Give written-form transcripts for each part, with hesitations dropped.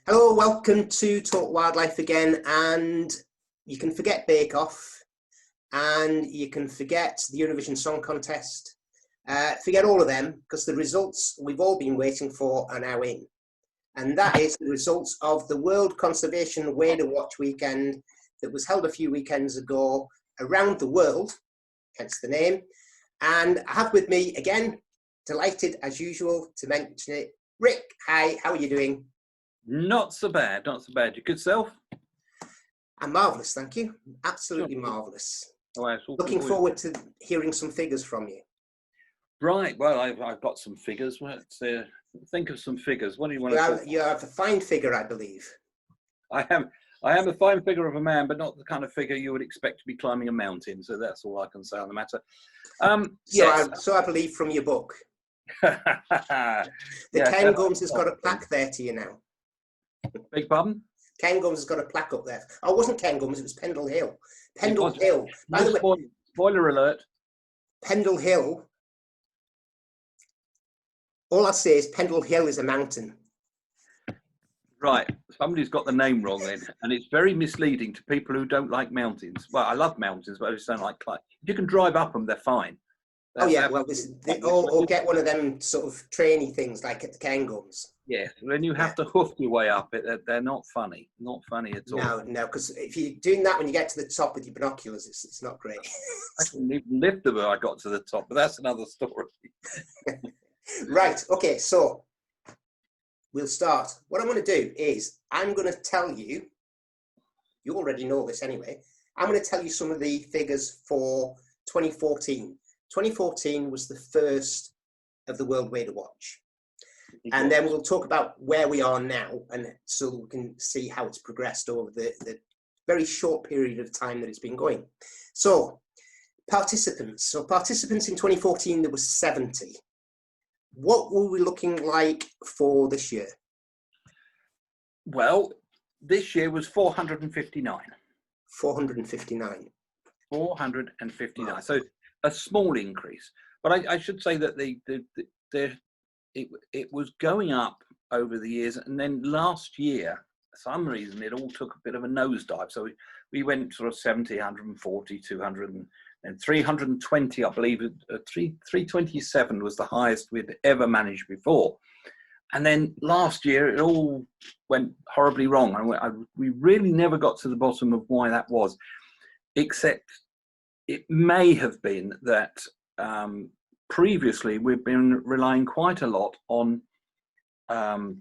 Hello, welcome to Talk Wildlife again, and you can forget Bake Off, and you can forget the Eurovision Song Contest, forget all of them, because the results we've all been waiting for are now in. And that is the results of the World Conservation Way to Watch weekend that was held a few weekends ago around the world, hence the name. And I have with me, again, delighted as usual to mention it, Rick. Hi, how are you doing? Not so bad, not so bad. Your good self? I'm marvellous, thank you. Absolutely marvellous. Oh, Looking forward to hearing some figures from you. Right, well, I've got some figures. Let's think of some figures. What do you want to You have a fine figure, I believe. I am a fine figure of a man, but not the kind of figure you would expect to be climbing a mountain. So that's all I can say on the matter. Yes. So I believe from your book. The Ken Gums has got a plaque there to you now. Beg pardon? Ken Gums has got a plaque up there. Oh, it wasn't Ken Gums, it was Pendle Hill. Pendle Hill. By the way, spoiler alert. Pendle Hill. All I'll say is Pendle Hill is a mountain. Right, somebody's got the name wrong then, and it's very misleading to people who don't like mountains. Well, I love mountains, but I just don't like climbing. If you can drive up them, they're fine. Oh yeah, well, or get one of them sort of trainy things like at the Cairngorms. Yeah, then you have to hoof your way up. They're not funny, not funny at all. No, because if you're doing that when you get to the top with your binoculars, it's not great. I couldn't even lift them when I got to the top, but that's another story. Right, okay, so we'll start. What I'm going to do is I'm going to tell you, you already know this anyway, I'm going to tell you some of the figures for 2014. 2014 was the first of the World Way to Watch. And then we'll talk about where we are now, and so we can see how it's progressed over the very short period of time that it's been going. So participants. So participants in 2014, there was 70. What were we looking like for this year? Well, this year was 459. 459. 459. Wow. So a small increase, but I should say that it was going up over the years, and then last year, for some reason, it all took a bit of a nosedive. So we went sort of 70, 140, 200, and 320, I believe. 327 was the highest we'd ever managed before. And then last year, it all went horribly wrong. And we really never got to the bottom of why that was, except it may have been that previously we've been relying quite a lot on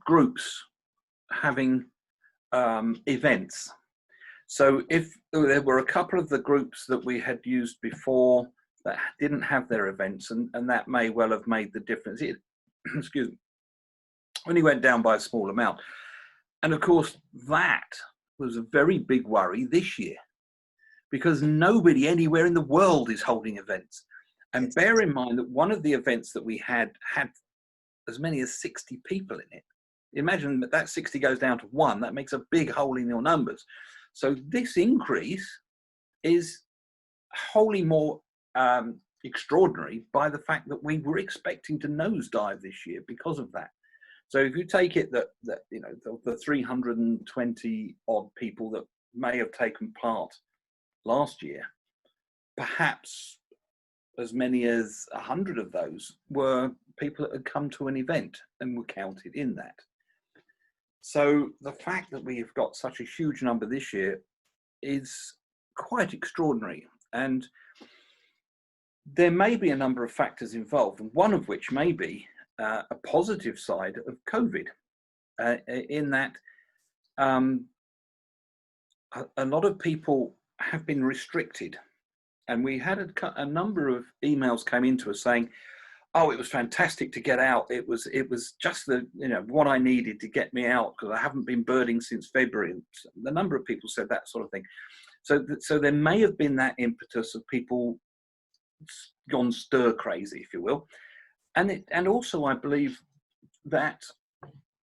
groups having events. So if there were a couple of the groups that we had used before that didn't have their events, and that may well have made the difference. Excuse me, only went down by a small amount. And of course, that was a very big worry this year, because nobody anywhere in the world is holding events. And bear in mind that one of the events that we had as many as 60 people in it. Imagine that 60 goes down to 1, that makes a big hole in your numbers. So this increase is wholly more extraordinary by the fact that we were expecting to nosedive this year because of that. So if you take it that you know the 320 odd people that may have taken part last year, perhaps as many as 100 of those were people that had come to an event and were counted in that. So the fact that we've got such a huge number this year is quite extraordinary. And there may be a number of factors involved, and one of which may be a positive side of COVID, in that a lot of people have been restricted. And we had a number of emails came into us saying, "Oh, it was fantastic to get out. It was just what I needed to get me out, because I haven't been birding since February." And the number of people said that sort of thing. So there may have been that impetus of people gone stir crazy, if you will, and also I believe that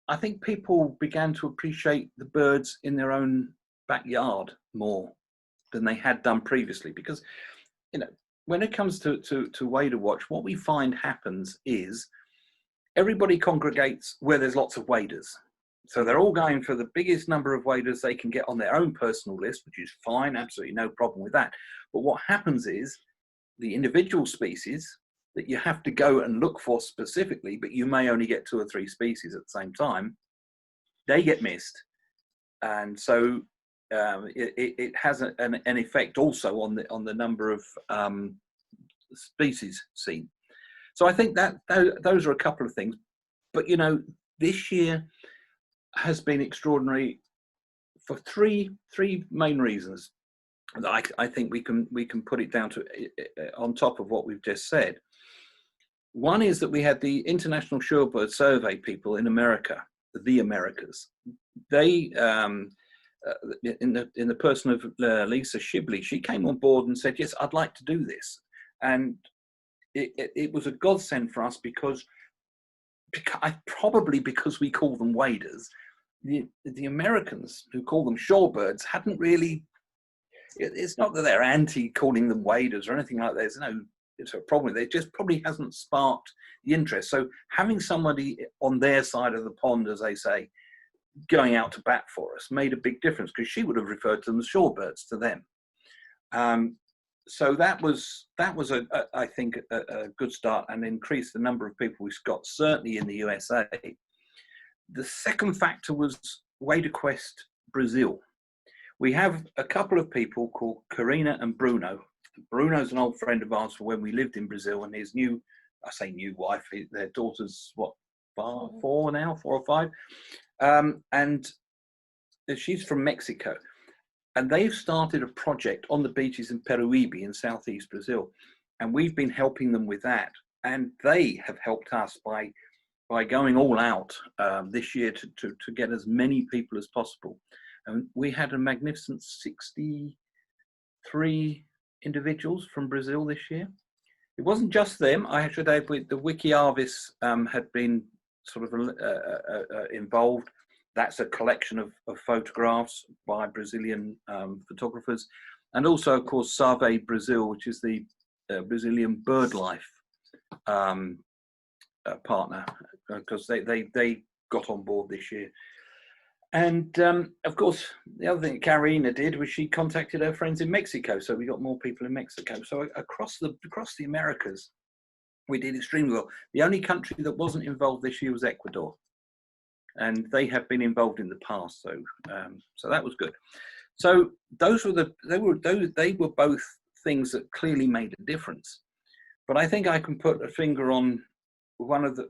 I think people began to appreciate the birds in their own backyard more than they had done previously, because when it comes to Way to Watch, what we find happens is everybody congregates where there's lots of waders. So they're all going for the biggest number of waders they can get on their own personal list, which is fine, absolutely no problem with that. But what happens is the individual species that you have to go and look for specifically, but you may only get 2 or 3 species at the same time, they get missed. And so it has an effect also on the number of species seen. So I think that those are a couple of things. But, you know, this year has been extraordinary for three main reasons that I think we can put it down to on top of what we've just said. One is that we had the International Shorebird Survey people in America, the Americas. They, in the person of Lisa Shibley, she came on board and said, yes, I'd like to do this. And it was a godsend for us because probably because we call them waders, the Americans who call them shorebirds hadn't really, it's not that they're anti calling them waders or anything like that. There's no problem. It just probably hasn't sparked the interest. So having somebody on their side of the pond, as they say, going out to bat for us made a big difference, because she would have referred to them as shorebirds to them. So that was I think a good start, and increased the number of people we've got, certainly in the USA. The second factor was WaderQuest Brazil. We have a couple of people called Karina and Bruno. Bruno's an old friend of ours from when we lived in Brazil, and his new wife, their daughter's what, 4 or 5, and she's from Mexico. And they've started a project on the beaches in Peruíbe in southeast Brazil. And we've been helping them with that. And they have helped us by going all out this year to get as many people as possible. And we had a magnificent 63 individuals from Brazil this year. It wasn't just them. I should add, the Wiki Avis had been sort of involved. That's a collection of photographs by Brazilian photographers. And also, of course, Save Brazil, which is the Brazilian BirdLife partner, because they got on board this year. And of course, the other thing that Karina did was she contacted her friends in Mexico. So we got more people in Mexico. So across the Americas, we did extremely well. The only country that wasn't involved this year was Ecuador. And they have been involved in the past, so that was good. So they were both things that clearly made a difference. But I think I can put a finger on one of the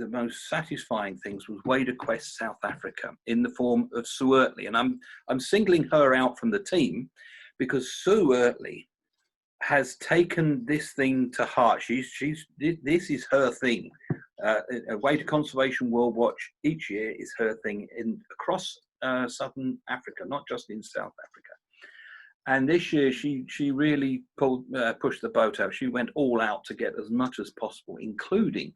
most satisfying things was WaderQuest South Africa in the form of Oertli, and I'm singling her out from the team because Oertli has taken this thing to heart. This is her thing. A Wader Conservation World Watch each year is her thing across southern Africa, not just in South Africa. And this year she really pushed the boat out. She went all out to get as much as possible, including,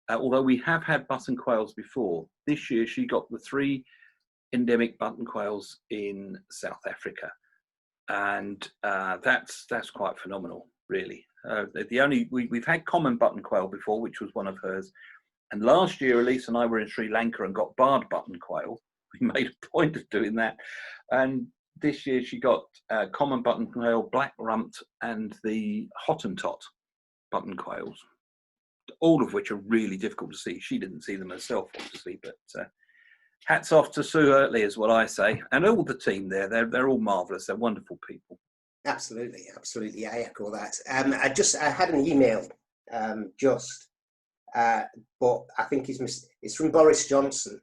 although we have had button quails before, this year she got the 3 endemic button quails in South Africa. And that's quite phenomenal, really. We've had common button quail before, which was one of hers. And last year, Elise and I were in Sri Lanka and got barred button quail. We made a point of doing that. And this year she got common button quail, black rumped, and the Hottentot button quails, all of which are really difficult to see. She didn't see them herself, obviously, but hats off to Oertli is what I say. And all the team there, they're all marvellous. They're wonderful people. Absolutely. I echo that. I had an email but I think it's from Boris Johnson.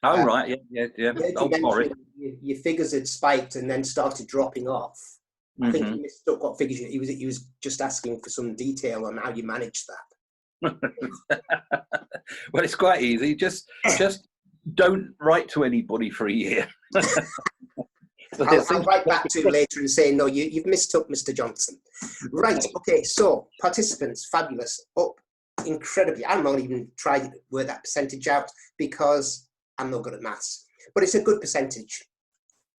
Oh, right, yeah. Oh, Boris. Your figures had spiked and then started dropping off. I think he mistook what figures. He was just asking for some detail on how you managed that. Well, it's quite easy. Just don't write to anybody for a year. I'll write back to you later and say, no, you've mistook Mr. Johnson. Right, okay, so participants, fabulous, up incredibly. I'm not even trying to work that percentage out because I'm not good at maths, but it's a good percentage.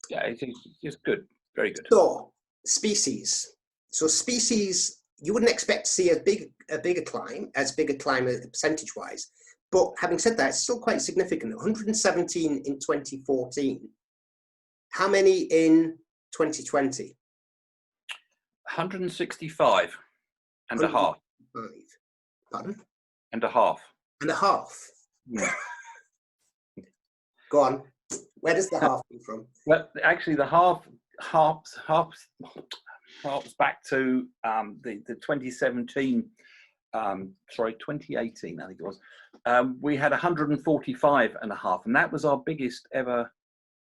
Yeah, it's good, very good. So, species. So species, you wouldn't expect to see as big a climb percentage-wise, But having said that, it's still quite significant. 117 in 2014. How many in 2020? 165 and a half. 105. Pardon? And a half. And a half. Yeah. Go on. Where does the half come from? Well, actually, the harps back to the 2017. 2018, I think it was. We had 145 and a half, and that was our biggest ever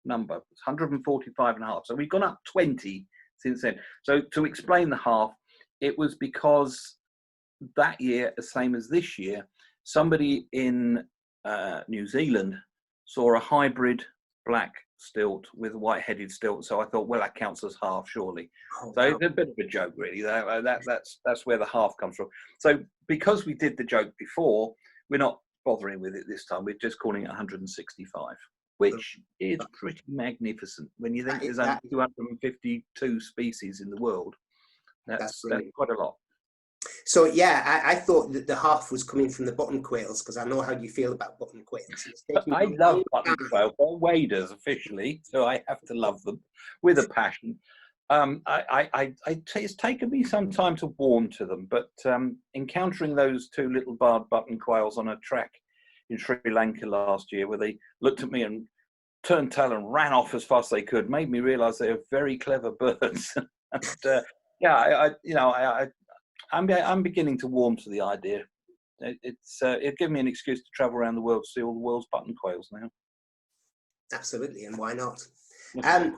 number. It was 145 and a half. So we've gone up 20 since then. So to explain the half, it was because that year, the same as this year, somebody in New Zealand saw a hybrid black stilt with a white-headed stilt. So I thought, well, that counts as half, surely. Oh, So wow. it's a bit of a joke, really. That's where the half comes from. So because we did the joke before, we're not bothering with it this time. We're just calling it 165, which is pretty magnificent when you think there's only 252 species in the world. That's quite a lot. So yeah, I thought that the half was coming from the button quails, because I know how you feel about button quails. I love button quails. They're waders officially, so I have to love them with a passion. It's taken me some time to warm to them, but encountering those two little barred button quails on a track in Sri Lanka last year, where they looked at me and turned tail and ran off as fast as they could, made me realise they are very clever birds. And I'm beginning to warm to the idea. It gave me an excuse to travel around the world to see all the world's button quails now. Absolutely, and why not?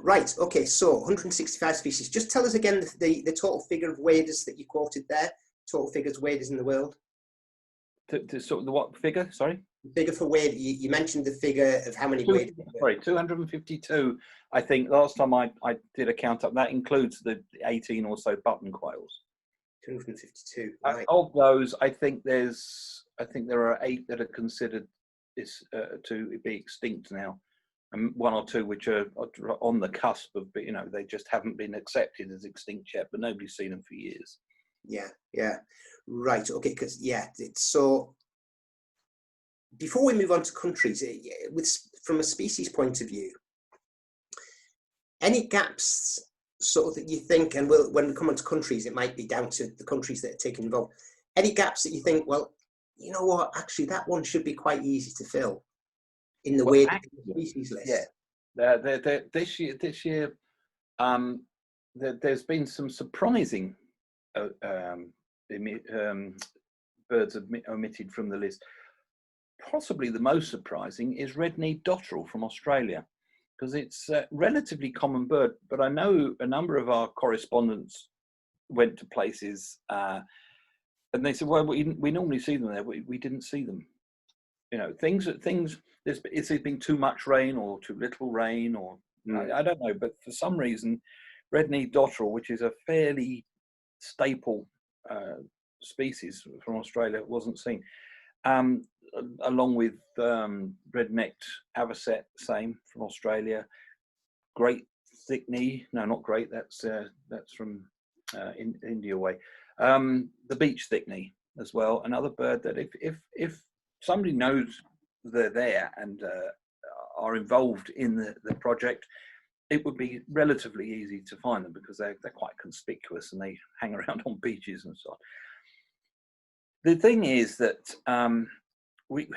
Right, okay, so 165 species. Just tell us again the total figure of waders that you quoted there. Total figures waders in the world. To sort of the what figure? Sorry. The figure for wade. You mentioned the figure of how many waders. Sorry, 252. I think last time I did a count up. That includes the 18 or so button quails. 252. Right. Of those, I think there are 8 that are considered to be extinct now, and 1 or 2 which are on the cusp of, they just haven't been accepted as extinct yet, but nobody's seen them for years. Yeah. Right. Okay. Because it's so. Before we move on to countries, from a species point of view, any gaps sort of that you think, and when we come on to countries, it might be down to the countries that are taking involved. Any gaps that you think, well, you know what, actually that one should be quite easy to fill in the way the species list. Yeah, this year, there's been some surprising birds omitted from the list. Possibly the most surprising is red-kneed dotterel from Australia, because it's a relatively common bird, but I know a number of our correspondents went to places and they said, well, we normally see them there, we didn't see them. It's been too much rain or too little rain, or I don't know, but for some reason, red-kneed dotterel, which is a fairly staple species from Australia, wasn't seen. Along with red-necked avocet, same from Australia. Great thickney, no, not great. That's from India way. The beach thickney as well. Another bird that if somebody knows they're there and are involved in the project, it would be relatively easy to find them, because they're quite conspicuous and they hang around on beaches and so on. The thing is that we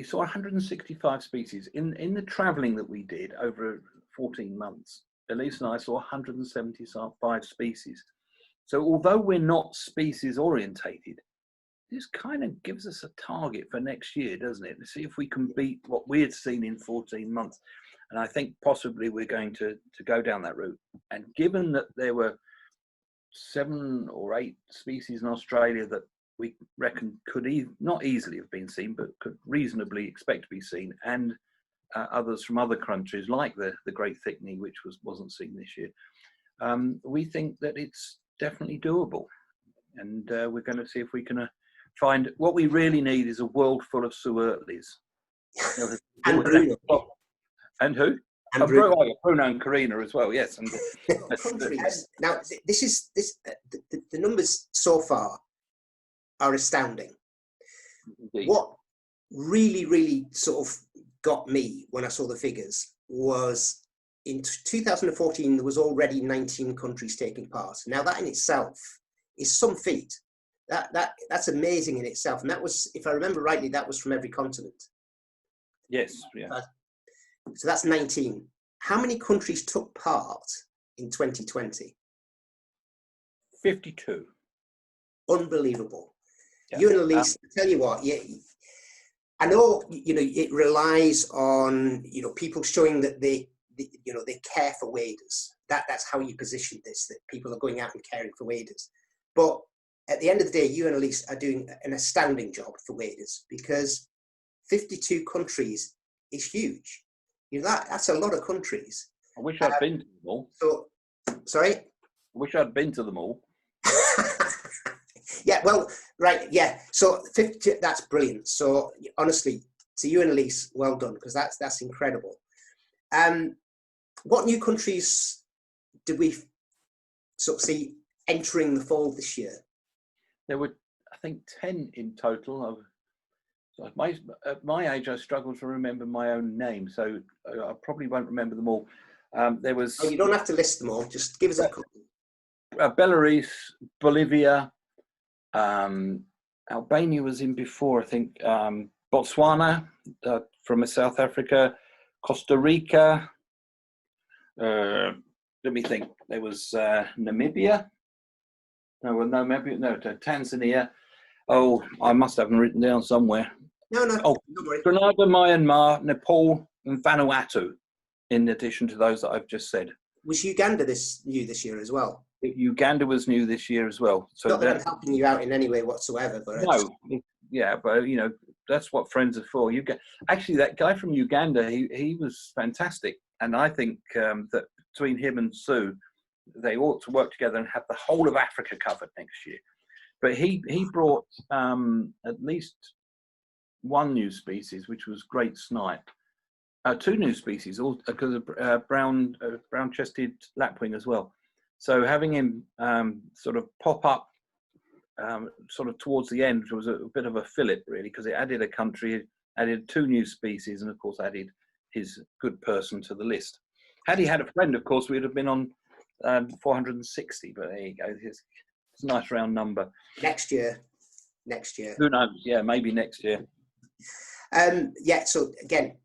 saw 165 species in the traveling that we did over 14 months. Elise and I saw 175 species. So although we're not species orientated, this kind of gives us a target for next year, doesn't it? To see if we can beat what we had seen in 14 months. And I think possibly we're going to go down that route. And given that there were 7 or 8 species in Australia that we reckon could not easily have been seen, but could reasonably expect to be seen, and others from other countries like the great thickney, which wasn't seen this year, we think that it's definitely doable. And we're going to see if we can find. What we really need is a world full of Oertlis. And Bruno. And who? And Bruno. Bruno and Karina as well, yes. And countries. Now, the numbers so far are astounding. Indeed. What really, really sort of got me when I saw the figures was in 2014, there was already 19 countries taking part. Now that in itself is some feat. That's amazing in itself. And that was, if I remember rightly, that was from every continent. Yes, yeah. So that's 19. How many countries took part in 2020? 52. Unbelievable. Yeah. You and Elise, tell you what, I know, you know, it relies on, you know, people showing that they care for waders. That's how you position this, that people are going out and caring for waders. But at the end of the day, you and Elise are doing an astounding job for waders, because 52 countries is huge. You know, that's a lot of countries. I wish I'd been to them all. So, sorry? I wish I'd been to them all. Yeah, well, right, yeah. So 50, that's brilliant. So honestly, to you and Elise, well done, because that's incredible. What new countries did we sort of see entering the fold this year? There were, I think, 10 in total. At my age, I struggle to remember my own name, so I probably won't remember them all. There was... Oh, you don't have to list them all. Just give us a couple. Belarus, Bolivia, Albania was in before, I think. Botswana, from South Africa, Costa Rica. Let me think. There was Namibia. Tanzania. Oh, I must have them written down somewhere. No, Oh, don't worry. Grenada, Myanmar, Nepal, and Vanuatu, in addition to those that I've just said. Was Uganda new this year as well? Uganda was new this year as well. So not that I'm helping you out in any way whatsoever, but yeah, but you know, that's what friends are for. Actually, that guy from Uganda, he was fantastic, and I think that between him and Sue, they ought to work together and have the whole of Africa covered next year. But he brought at least one new species, which was great snipe. Two new species, all because of brown-chested lapwing as well. So having him sort of pop up sort of towards the end was a bit of a fillip, really, because it added a country, added two new species, and of course added his good person to the list. Had he had a friend, of course, we'd have been on 460, but there you go. It's a nice round number. Next year. Who knows? Yeah, maybe next year. Yeah, so again,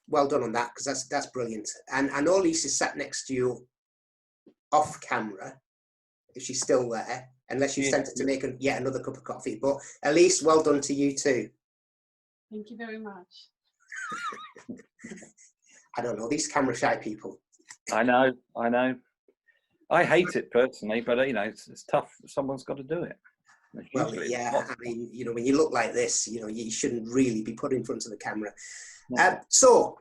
well done on that, because that's brilliant. And I know Lisa's sat next to you off camera, if she's still there, unless you sent her to make yet another cup of coffee. But Elise, well done to you too. Thank you very much. I don't know, these camera shy people. I know. I hate it personally, but you know, it's tough. Someone's got to do it. Well, yeah, I mean, you know, when you look like this, you know, you shouldn't really be put in front of the camera. So,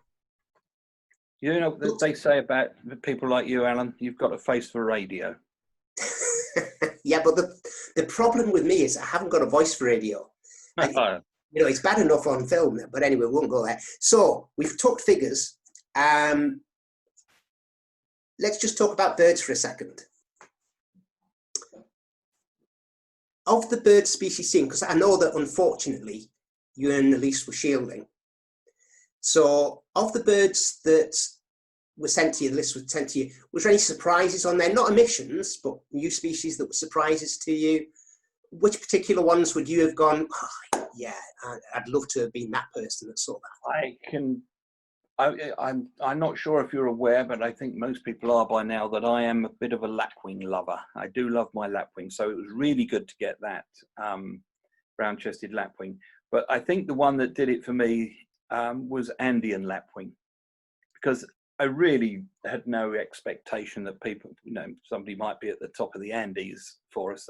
you know, they say about people like you, Alan, you've got a face for radio. Yeah, but the problem with me is I haven't got a voice for radio. You know, it's bad enough on film, but anyway, we won't go there. So we've talked figures. Let's just talk about birds for a second. Of the bird species seen, because I know that unfortunately you and Elise were shielding. So of the birds that were sent to you, the list was sent to you, was there any surprises on there? Not omissions, but new species that were surprises to you? Which particular ones would you have gone, oh, yeah, I'd love to have been that person that saw that? I'm not sure if you're aware, but I think most people are by now, that I am a bit of a lapwing lover. I do love my lapwing, so it was really good to get that brown-chested lapwing. But I think the one that did it for me was Andean lapwing, because I really had no expectation that people, you know, somebody might be at the top of the Andes for us.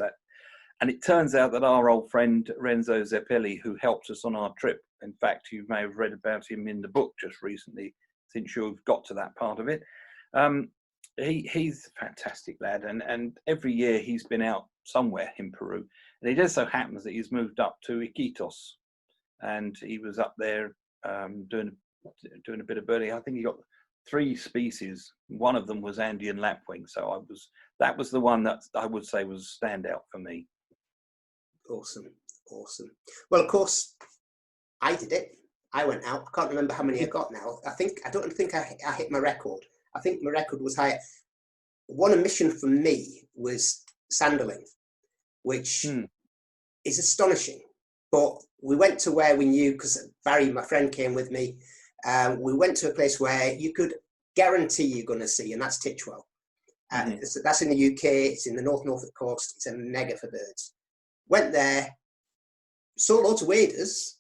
And it turns out that our old friend Renzo Zeppelli, who helped us on our trip, in fact, you may have read about him in the book just recently, since you've got to that part of it. He's a fantastic lad, and every year he's been out somewhere in Peru. And it just so happens that he's moved up to Iquitos, and he was up there doing a bit of birding. I think he got 3 species. One of them was Andean lapwing, so that was the one that I would say was a standout for me. Awesome. Awesome. Well, of course, I did it. I went out. I can't remember how many I got now. I don't think I hit my record. I think my record was higher. One mission for me was sandling, which is astonishing. But we went to where we knew, because Barry, my friend, came with me. We went to a place where you could guarantee you're going to see, and that's Titchwell. That's in the UK. It's in the Norfolk coast. It's a mega for birds. Went there, saw loads of waders,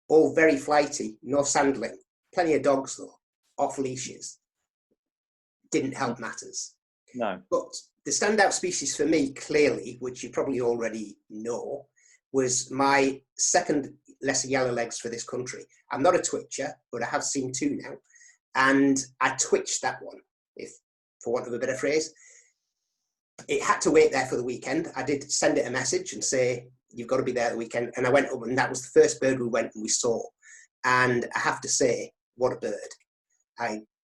all very flighty, no sandling. Plenty of dogs though, off leashes. Didn't help matters. No. But the standout species for me, clearly, which you probably already know, was my second lesser yellowlegs for this country. I'm not a twitcher, but I have seen two now. And I twitched that one, if for want of a better phrase. It had to wait there for the weekend. I did send it a message and say, you've got to be there at the weekend. And I went up, and that was the first bird we went and we saw. And I have to say, what a bird.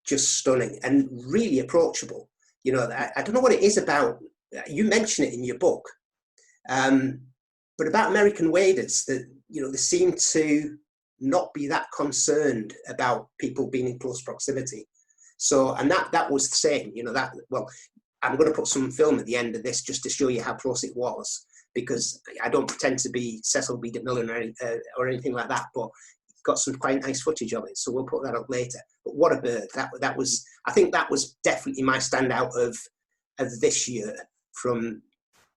Just stunning and really approachable. You know, I don't know what it is about, you mention it in your book, but about American waders, that, you know, they seem to not be that concerned about people being in close proximity. So, and that was the same, you know, that, well, I'm going to put some film at the end of this just to show you how close it was, because I don't pretend to be Cecil B. DeMille or anything like that, but got some quite nice footage of it, so we'll put that up later. But what a bird. That was, I think that was definitely my standout of this year, from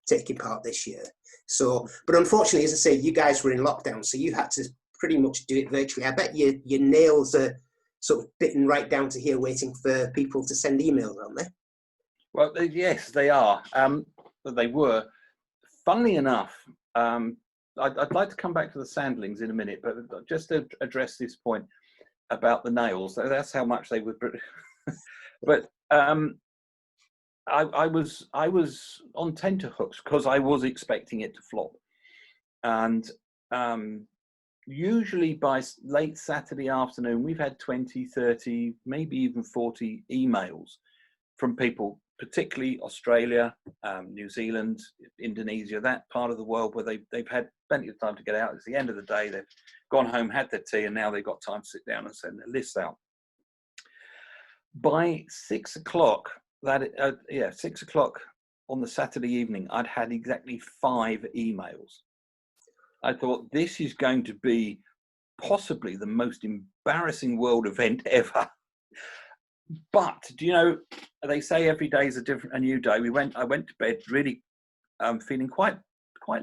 taking part this year. So, but unfortunately, as I say, you guys were in lockdown, so you had to pretty much do it virtually. I bet your nails are sort of bitten right down to here, waiting for people to send emails, aren't they? Well, yes, they are. But they were. Funnily enough, I'd like to come back to the sandlings in a minute, but just to address this point about the nails, that's how much they would. But I was on tenterhooks because I was expecting it to flop, and usually by late Saturday afternoon, we've had 20, 30, maybe even 40 emails from people, particularly Australia, New Zealand, Indonesia, that part of the world where they've had plenty of time to get out. It's the end of the day, they've gone home, had their tea, and now they've got time to sit down and send their lists out. By 6 o'clock, 6 o'clock on the Saturday evening, I'd had exactly 5 emails. I thought, this is going to be possibly the most embarrassing world event ever. But do you know, they say every day is a new day. I went to bed really feeling quite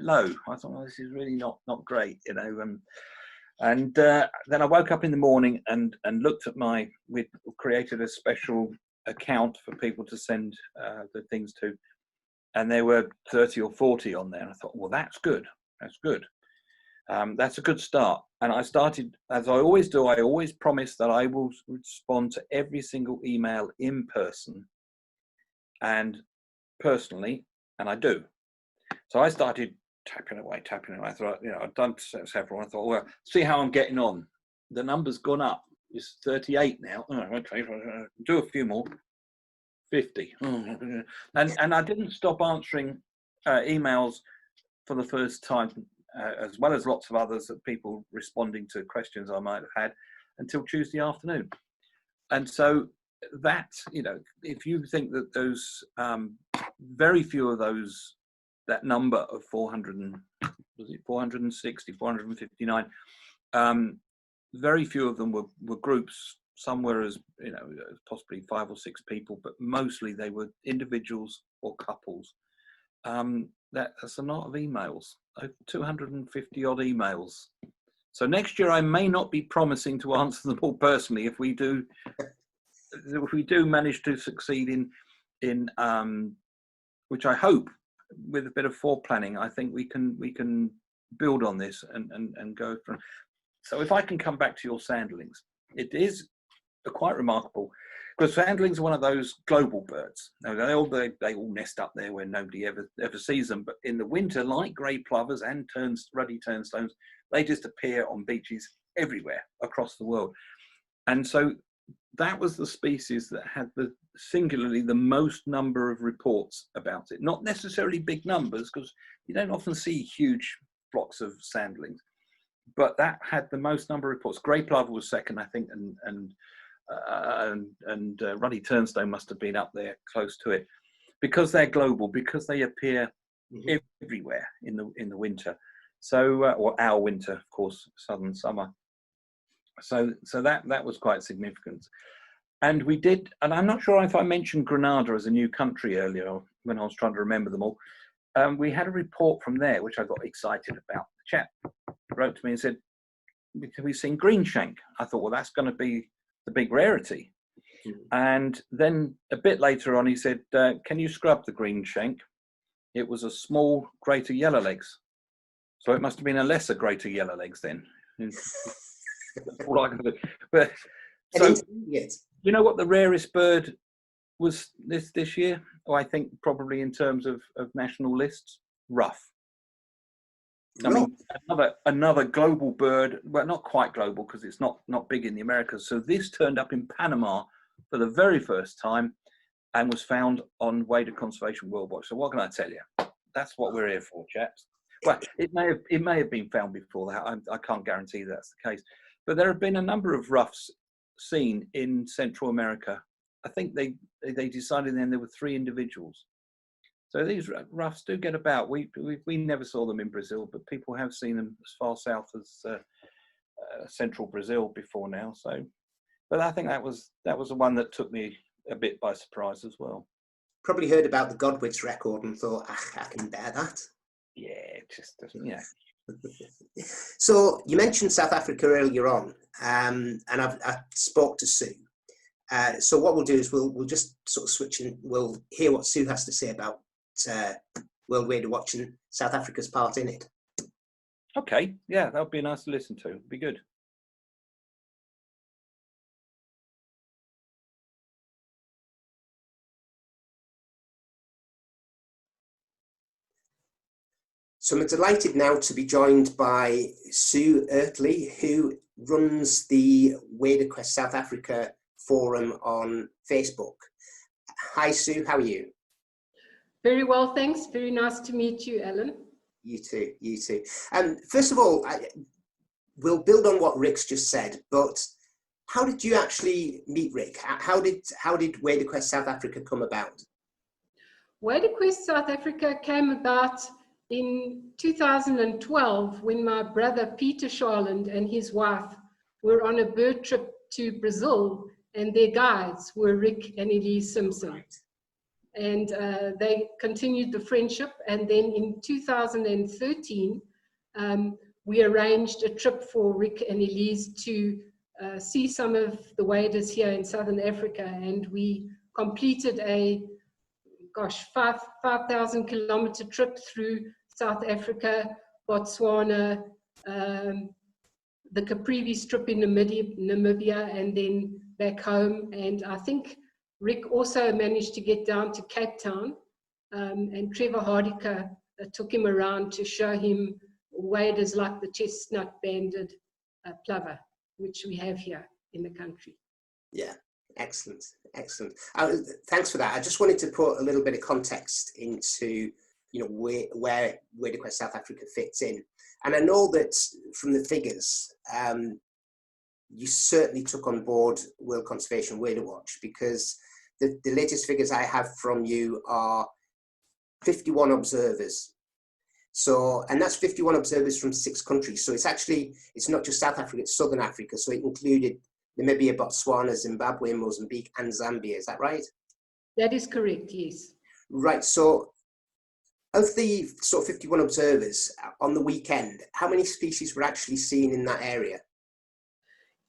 low. I thought, this is really not great, you know. And then I woke up in the morning and looked at we'd created a special account for people to send the things to, and there were 30 or 40 on there. And I thought, well, that's good. That's good. That's a good start. And I started, as I always do, I always promise that I will respond to every single email in person and personally, and I do. So I started tapping away. I thought, you know, I've done several. I thought, well, see how I'm getting on. The number's gone up. It's 38 now. Oh, okay, do a few more. 50. And I didn't stop answering emails for the first time, as well as lots of others of people responding to questions I might have had, until Tuesday afternoon. And so that, you know, if you think that those very few of those, that number of 460, 459, very few of them were groups. Some were, as you know, possibly 5 or 6 people, but mostly they were individuals or couples. That's a lot of emails, 250 odd emails. So next year I may not be promising to answer them all personally. If we do manage to succeed in which I hope, with a bit of foreplanning, I think we can build on this and go from. So if I can come back to your sandlings, it is quite remarkable, because sandlings are one of those global birds. Now, they all nest up there where nobody ever sees them. But in the winter, like grey plovers and ruddy turnstones, they just appear on beaches everywhere across the world. And so that was the species that had singularly the most number of reports about it. Not necessarily big numbers, because you don't often see huge flocks of sandlings. But that had the most number of reports. Grey plover was second, I think, and ruddy turnstone must have been up there close to it, because they're global, because they appear everywhere in the winter. So, or our winter, of course, southern summer. So that was quite significant. And we did, and I'm not sure if I mentioned Grenada as a new country earlier when I was trying to remember them all. We had a report from there, which I got excited about. The chap wrote to me and said, we've seen greenshank. I thought, well, that's going to be the big rarity. And then a bit later on, he said, can you scrub the greenshank? It was a small greater yellowlegs. So it must have been a lesser greater yellowlegs then. That's all I can do. But so, you know what the rarest bird was this year? Oh, I think probably in terms of national lists, ruff. I mean, another global bird, well, not quite global because it's not big in the Americas. So this turned up in Panama for the very first time and was found on Wader Conservation World Watch. So what can I tell you? That's what we're here for, chaps. Well, it may have been found before that. I can't guarantee that's the case. But there have been a number of ruffs seen in Central America. I think they decided then there were 3 individuals. So these ruffs do get about. We never saw them in Brazil, but people have seen them as far south as central Brazil before now. So, but I think that was the one that took me a bit by surprise as well. Probably heard about the Godwitz record and thought, I can bear that. Yeah, it just doesn't. Yeah. So you mentioned South Africa earlier on, and I spoke to Sue. So what we'll do is we'll just sort of switch and we'll hear what Sue has to say about World Wader Watch and South Africa's part in it. Okay, yeah, that would be nice to listen to. It'd be good. So I'm delighted now to be joined by Sue Oertli, who runs the WaderQuest South Africa forum on Facebook. Hi Sue, how are you? Very well, thanks. Very nice to meet you, Allan. You too, you too. First of all, we'll build on what Rick's just said, but how did you actually meet Rick? How did WaderQuest South Africa come about? WaderQuest South Africa came about in 2012 when my brother Peter Charland and his wife were on a bird trip to Brazil, and their guides were Rick and Elise Simpson. Right. And they continued the friendship, and then in 2013 we arranged a trip for Rick and Elise to see some of the waders here in Southern Africa, and we completed a 5,000 kilometer trip through South Africa, Botswana, the Caprivi Strip in Namibia, and then back home. And I think Rick also managed to get down to Cape Town, and Trevor Hardika took him around to show him waders like the chestnut-banded plover, which we have here in the country. Yeah, excellent, excellent. Thanks for that. I just wanted to put a little bit of context into, you know, where WaderQuest South Africa fits in. And I know that from the figures, you certainly took on board World Conservation Wader Watch, because the latest figures I have from you are 51 observers. So, and that's 51 observers from 6 countries. So it's not just South Africa, it's Southern Africa. So it included Namibia, Botswana, Zimbabwe, Mozambique, and Zambia. Is that right? That is correct, yes. Right. So of the sort of 51 observers on the weekend, how many species were actually seen in that area?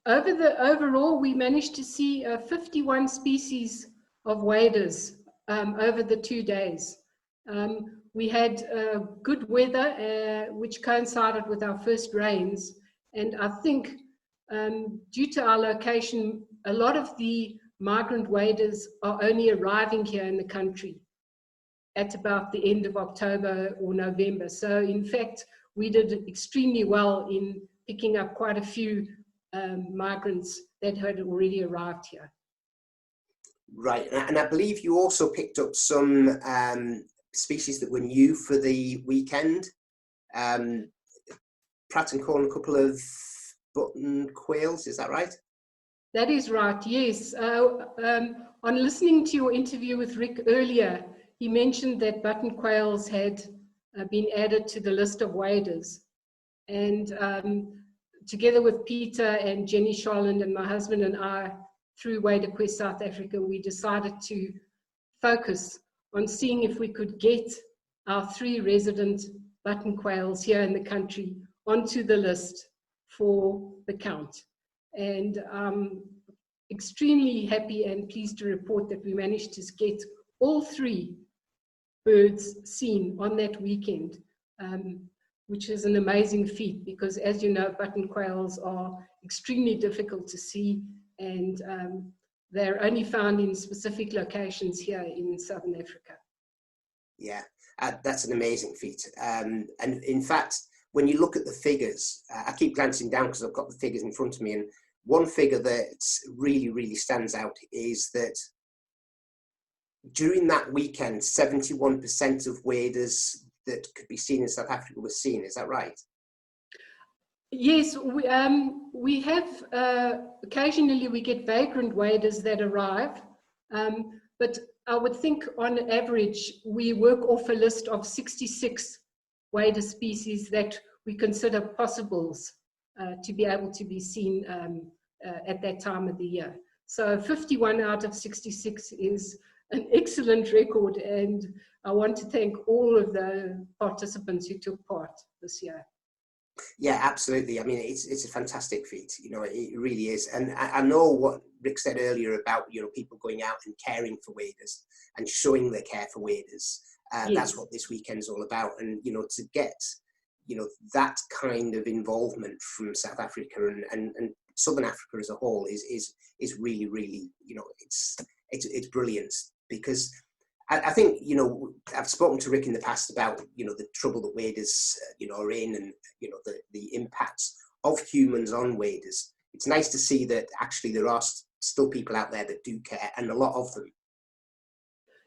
Overall, we managed to see 51 species of waders over the 2 days. We had good weather, which coincided with our first rains. And I think due to our location, a lot of the migrant waders are only arriving here in the country at about the end of October or November. So in fact, we did extremely well in picking up quite a few migrants that had already arrived here. Right, and I believe you also picked up some species that were new for the weekend. Pratt and Co. and a couple of button quails, is that right? That is right, yes. On listening to your interview with Rick earlier, he mentioned that button quails had been added to the list of waders. And together with Peter and Jenny Charland and my husband and I, through Wader Quest South Africa, we decided to focus on seeing if we could get our 3 resident button quails here in the country onto the list for the count. And I'm extremely happy and pleased to report that we managed to get all 3 birds seen on that weekend, which is an amazing feat because, as you know, button quails are extremely difficult to see, and they're only found in specific locations here in Southern Africa. Yeah, that's an amazing feat. And in fact, when you look at the figures, I keep glancing down because I've got the figures in front of me, and one figure that really, really stands out is that during that weekend, 71% of waders that could be seen in South Africa were seen. Is that right? Yes, we have, occasionally we get vagrant waders that arrive, but I would think on average, we work off a list of 66 wader species that we consider possibles to be able to be seen at that time of the year. So 51 out of 66 is an excellent record, and I want to thank all of the participants who took part this year. Yeah, absolutely. I mean, it's a fantastic feat. You know, it really is. And I know what Rick said earlier about, you know, people going out and caring for waders and showing their care for waders. Yes. That's what this weekend's all about. And, you know, to get, you know, that kind of involvement from South Africa and Southern Africa as a whole is really, really, you know, it's brilliant, because I think, you know, I've spoken to Rick in the past about, you know, the trouble that waders, you know, are in, and, you know, the impacts of humans on waders. It's nice to see that actually there are still people out there that do care, and a lot of them.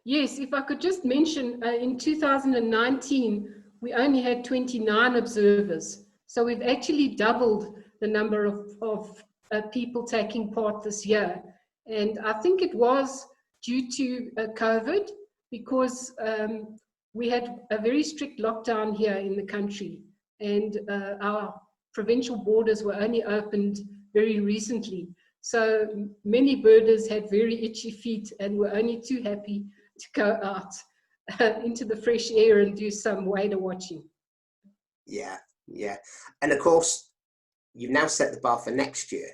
Yes, if I could just mention, in 2019, we only had 29 observers. So we've actually doubled the number of people taking part this year. And I think it was due to COVID, because we had a very strict lockdown here in the country, and our provincial borders were only opened very recently. So many birders had very itchy feet and were only too happy to go out into the fresh air and do some wader watching. Yeah, yeah. And of course, you've now set the bar for next year.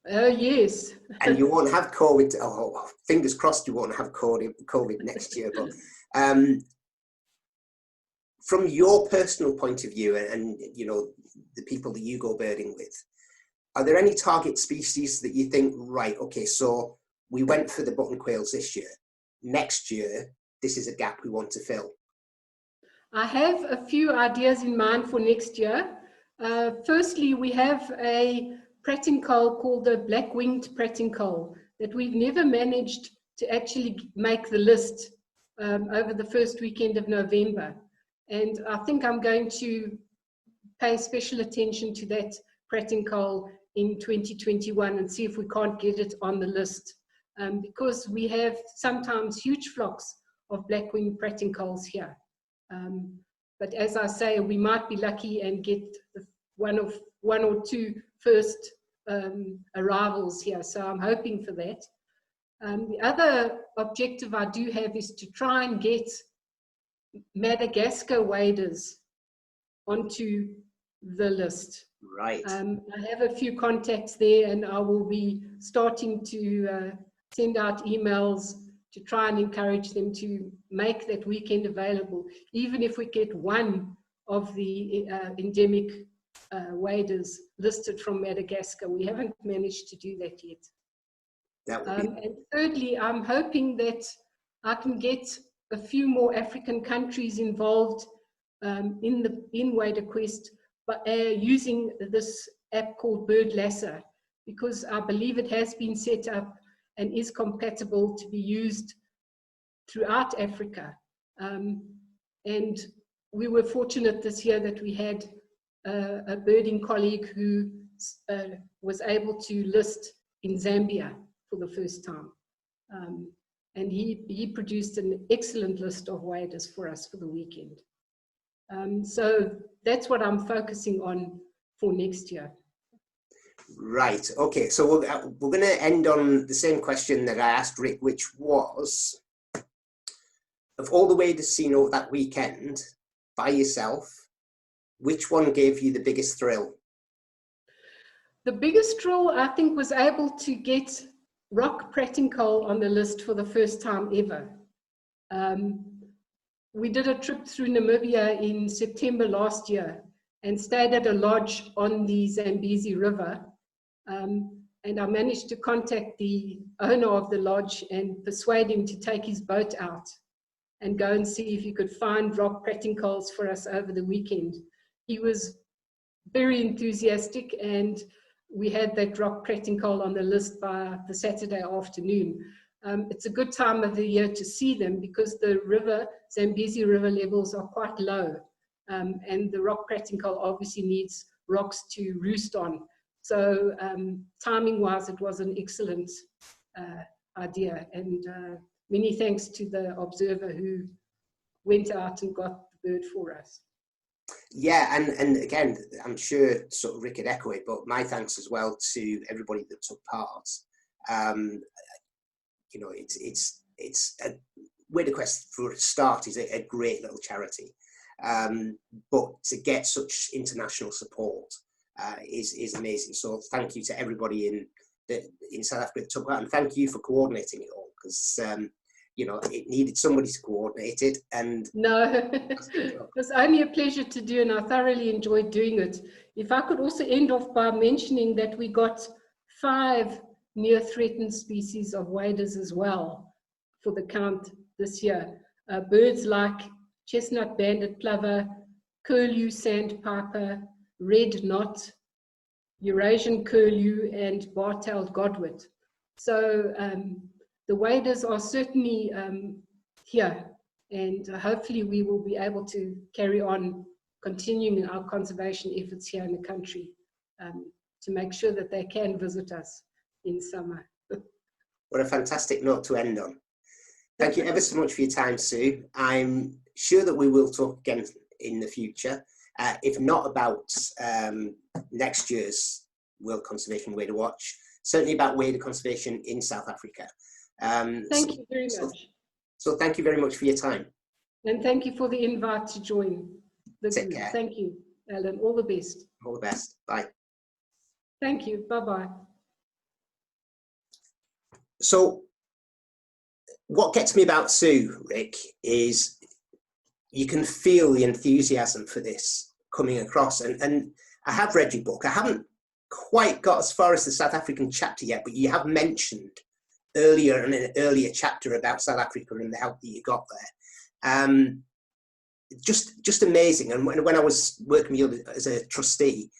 Oh, yes. And you won't have COVID. Oh, fingers crossed you won't have COVID next year. But from your personal point of view, and you know, the people that you go birding with, are there any target species that you think, right, okay, so we went for the button quails this year. Next year, this is a gap we want to fill? I have a few ideas in mind for next year. Firstly, we have a pratincoal called the black-winged pratincoal that we've never managed to actually make the list over the first weekend of November. And I think I'm going to pay special attention to that pratincoal in 2021 and see if we can't get it on the list. Because we have sometimes huge flocks of black-winged pratincoals here. But as I say, we might be lucky and get one or two first arrivals here. So I'm hoping for that. The other objective I do have is to try and get Madagascar waders onto the list. Right. I have a few contacts there, and I will be starting to send out emails to try and encourage them to make that weekend available, even if we get one of the endemic waders listed from Madagascar. We haven't managed to do that yet. That would be... And thirdly, I'm hoping that I can get a few more African countries involved in Wader Quest, but using this app called Bird Lasser, because I believe it has been set up and is compatible to be used throughout Africa. And we were fortunate this year that we had a birding colleague who was able to list in Zambia for the first time. And he produced an excellent list of waders for us for the weekend. So that's what I'm focusing on for next year. Right. Okay. So we're going to end on the same question that I asked Rick, which was, of all the waders seen over that weekend by yourself, which one gave you the biggest thrill? The biggest thrill, I think, was able to get Rock Prattingcole on the list for the first time ever. We did a trip through Namibia in September last year and stayed at a lodge on the Zambezi River. And I managed to contact the owner of the lodge and persuade him to take his boat out and go and see if he could find Rock Prattingcoles for us over the weekend. He was very enthusiastic, and we had that Rock Prattingcole on the list by the Saturday afternoon. It's a good time of the year to see them because the river, Zambezi River levels are quite low. And the Rock Prattingcole obviously needs rocks to roost on. So timing-wise, it was an excellent idea. And many thanks to the observer who went out and got the bird for us. Yeah, and again, I'm sure sort of Rick would echo it, but my thanks as well to everybody that took part. You know, it's a Wader Quest for a start is a great little charity, but to get such international support is amazing. So thank you to everybody in South Africa that took part, and thank you for coordinating it all, because you know, it needed somebody to coordinate it. And no, it was only a pleasure to do, and I thoroughly enjoyed doing it. If I could also end off by mentioning that we got 5 near threatened species of waders as well for the count this year. Birds like chestnut banded plover, curlew sandpiper, red knot, Eurasian curlew, and bar-tailed godwit. So the waders are certainly here, and hopefully we will be able to carry on continuing our conservation efforts here in the country to make sure that they can visit us in summer. What a fantastic note to end on. Thank you ever so much for your time, Sue. I'm sure that we will talk again in the future, if not about next year's World Conservation Wader Watch, certainly about wader conservation in South Africa. Thank you very much. So thank you very much for your time. And thank you for the invite to join the Take group. care. Thank you, Alan. All the best. All the best. Bye. Thank you. Bye-bye. So what gets me about Sue, Rick, is you can feel the enthusiasm for this coming across. And I have read your book. I haven't quite got as far as the South African chapter yet, but you have mentioned earlier in an earlier chapter about South Africa and the help that you got there. Just amazing. And when I was working with you as a trustee,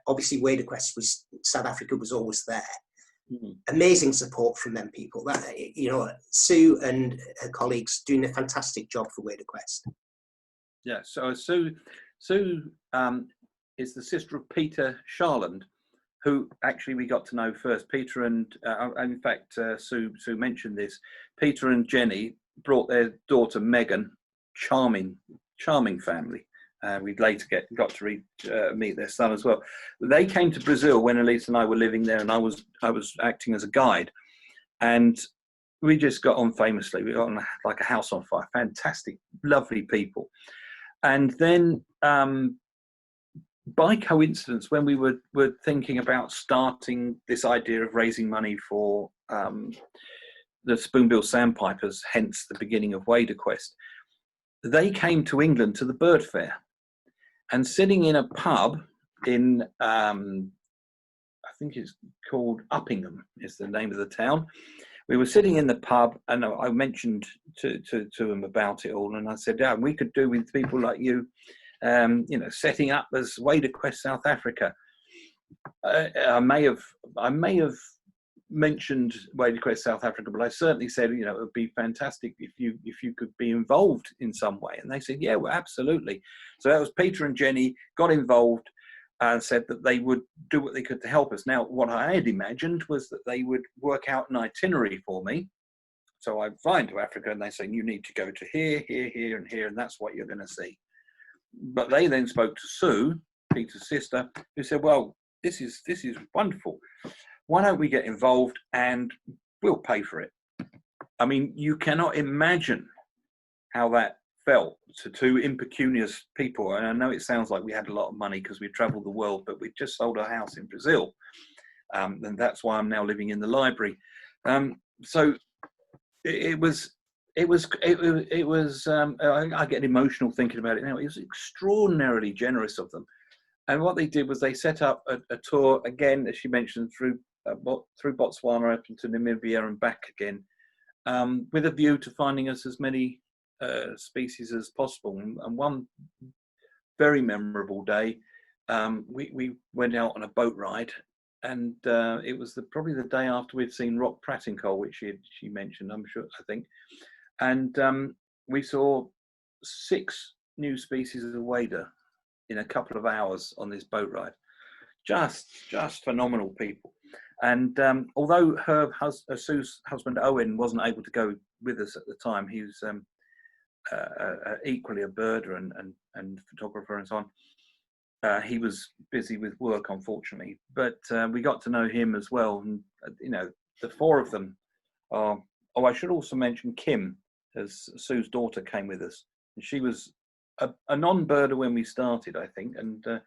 obviously Wader Quest was, South Africa was always there. Amazing support from them people. That, you know, Sue and her colleagues doing a fantastic job for Wader Quest. Yeah, so Sue is the sister of Peter Sharland, who actually we got to know first. Peter and, in fact, Sue mentioned this. Peter and Jenny brought their daughter Megan, charming family. We'd later got to meet their son as well. They came to Brazil when Elise and I were living there, and I was acting as a guide, and we just got on famously. We got on like a house on fire. Fantastic, lovely people. And then by coincidence, when we were thinking about starting this idea of raising money for the spoonbill sandpipers, hence the beginning of Wader Quest, they came to England to the bird fair. And sitting in a pub in, I think it's called Uppingham is the name of the town. We were sitting in the pub, and I mentioned to them about it all. And I said, yeah, we could do with people like you, you know, setting up as Wader Quest South Africa. I may have mentioned Waded Quest South Africa, but I certainly said, you know, it would be fantastic if you could be involved in some way. And they said, yeah, well, absolutely. So that was Peter and Jenny got involved and said that they would do what they could to help us. Now, what I had imagined was that they would work out an itinerary for me. So I fly into Africa and they say, you need to go to here, here, here, and here, and that's what you're going to see. But they then spoke to Sue, Peter's sister, who said, well, this is wonderful. Why don't we get involved and we'll pay for it? I mean, you cannot imagine how that felt to two impecunious people. And I know it sounds like we had a lot of money because we traveled the world, but we just sold our house in Brazil. And that's why I'm now living in the library. So it was, I get emotional thinking about it now. It was extraordinarily generous of them. And what they did was they set up a tour, again, as she mentioned, through Botswana up into Namibia and back again, with a view to finding us as many species as possible. And one very memorable day, we went out on a boat ride, and it was probably the day after we'd seen rock pratincoal, which she mentioned, I think. And we saw 6 new species of wader in a couple of hours on this boat ride. Just phenomenal people. And although Sue's husband Owen wasn't able to go with us at the time, he was equally a birder and photographer and so on. He was busy with work, unfortunately, but we got to know him as well. And you know, the 4 of them are. Oh, I should also mention Kim, as Sue's daughter came with us. And she was a non-birder when we started, I think, and a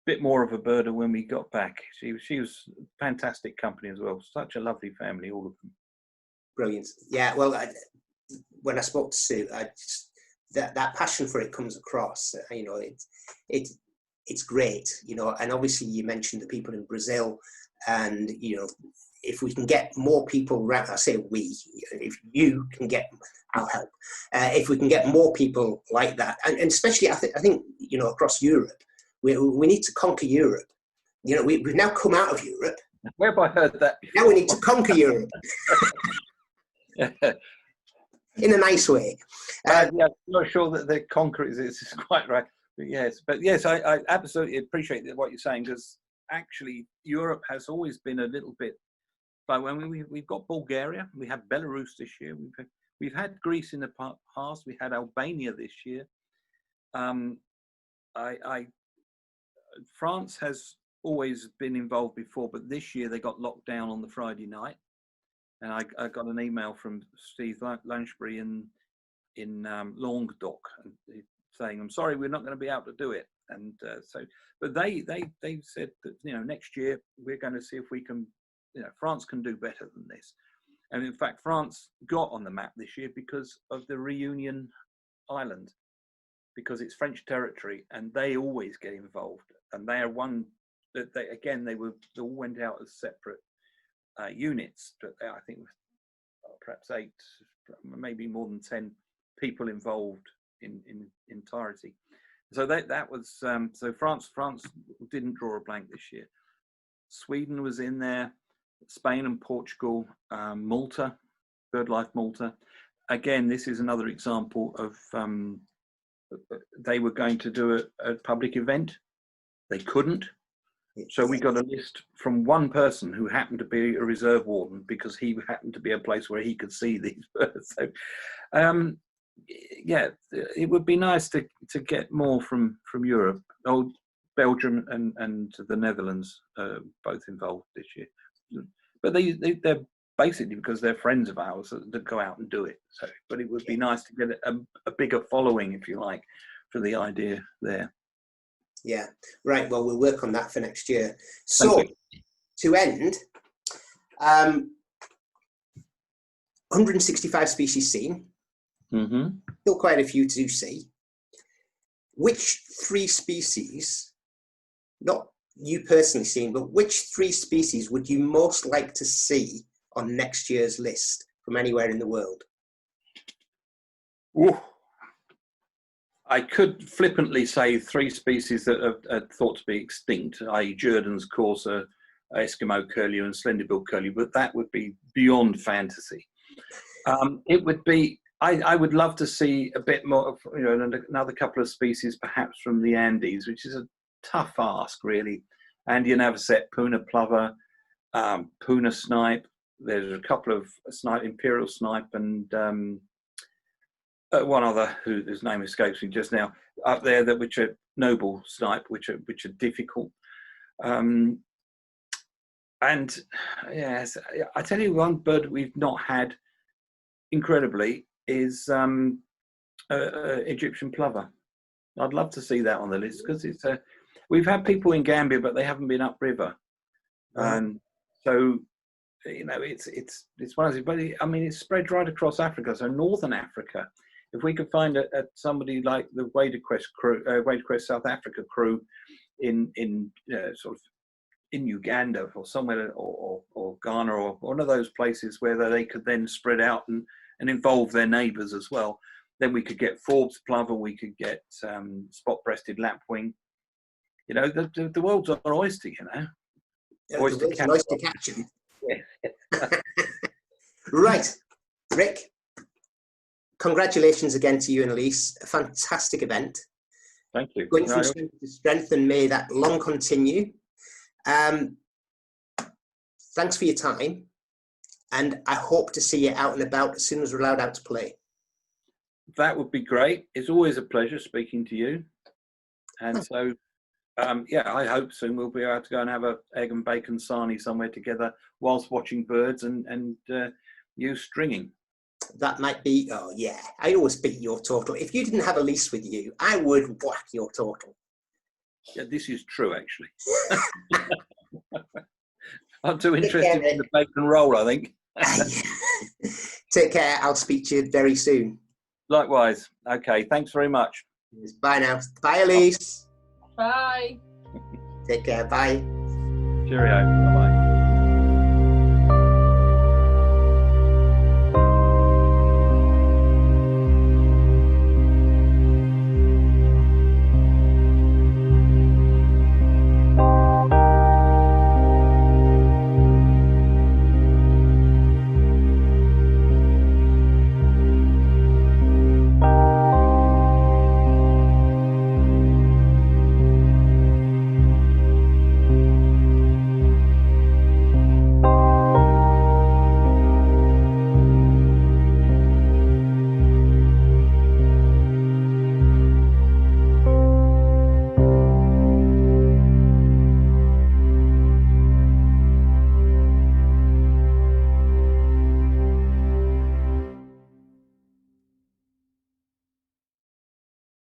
bit more of a birder when we got back. She was fantastic company as well. Such a lovely family, all of them. Brilliant. Yeah, well, when I spoke to Sue, that passion for it comes across. You know, it's great. You know, and obviously you mentioned the people in Brazil, and you know, if we can get more people around, I say we, if you can get, I'll help. If we can get more people like that, and especially I think you know, across Europe, we need to conquer Europe. You know, we've now come out of Europe. Where have I heard that before? Now we need to conquer Europe. In a nice way. Yeah, I'm not sure that the conquer is quite right. But yes, I absolutely appreciate what you're saying, because actually Europe has always been a little bit. But when we've got Bulgaria, we have Belarus this year. We've had Greece in the past. We had Albania this year. France has always been involved before, but this year they got locked down on the Friday night. And I got an email from Steve Lunchbury in Languedoc saying, "I'm sorry, we're not going to be able to do it." And but they said that, you know, next year we're going to see if we can, you know, France can do better than this. And in fact, France got on the map this year because of the Reunion Island, because it's French territory, and they always get involved. And they are one that they all went out as separate units, but I think perhaps 8, maybe more than 10 people involved in entirety. So that was so France didn't draw a blank this year. Sweden was in there, Spain and Portugal, Malta, BirdLife Malta. Again, this is another example of they were going to do a public event. They couldn't. So we got a list from one person who happened to be a reserve warden, because he happened to be a place where he could see these birds. So, yeah, it would be nice to get more from Europe. Oh, Belgium and the Netherlands both involved this year. But they're basically because they're friends of ours that go out and do it. So, but it would be nice to get a bigger following, if you like, for the idea there. Yeah, right. Well, we'll work on that for next year. So, to end, 165 species seen. Mm-hmm. Still quite a few to see. Which 3 species, not you personally seen, but which 3 species would you most like to see on next year's list from anywhere in the world? Ooh. I could flippantly say 3 species that are thought to be extinct, i.e. Jurden's courser, Eskimo curlew and slender-billed curlew, but that would be beyond fantasy. It would be. I would love to see a bit more of, another couple of species, perhaps from the Andes, which is a tough ask, really. Andean avocet, puna plover, puna snipe. There's a couple of snipe, imperial snipe, and one other whose name escapes me just now up there, that which are noble snipe, which are difficult. And yes, I tell you, one bird we've not had, incredibly, is Egyptian plover. I'd love to see that on the list, because it's we've had people in Gambia, but they haven't been upriver. So it's one of those. But I mean, it's spread right across Africa. So Northern Africa, if we could find somebody like the Waderquest crew, Waderquest South Africa crew, in sort of in Uganda or somewhere, or Ghana, or one of those places where they could then spread out and involve their neighbours as well, then we could get Forbes plover, we could get spot-breasted lapwing. The world's an oyster, Oyster to catch them. Yeah. Right, Rick, congratulations again to you and Elise. A fantastic event. Thank you. Going from strength to strength, and may that long continue. Thanks for your time, and I hope to see you out and about as soon as we're allowed out to play. That would be great. It's always a pleasure speaking to you. And so, I hope soon we'll be able to go and have a egg and bacon sarnie somewhere together whilst watching birds and you stringing. That might be, oh yeah, I always beat your total. If you didn't have Elise with you, I would whack your total. Yeah, this is true, actually. I'm too interested in the bacon roll, I think. Take care. I'll speak to you very soon. Likewise. Okay, thanks very much. Bye now. Bye, Elise. Bye. Take care. Bye. Cheerio. Bye-bye.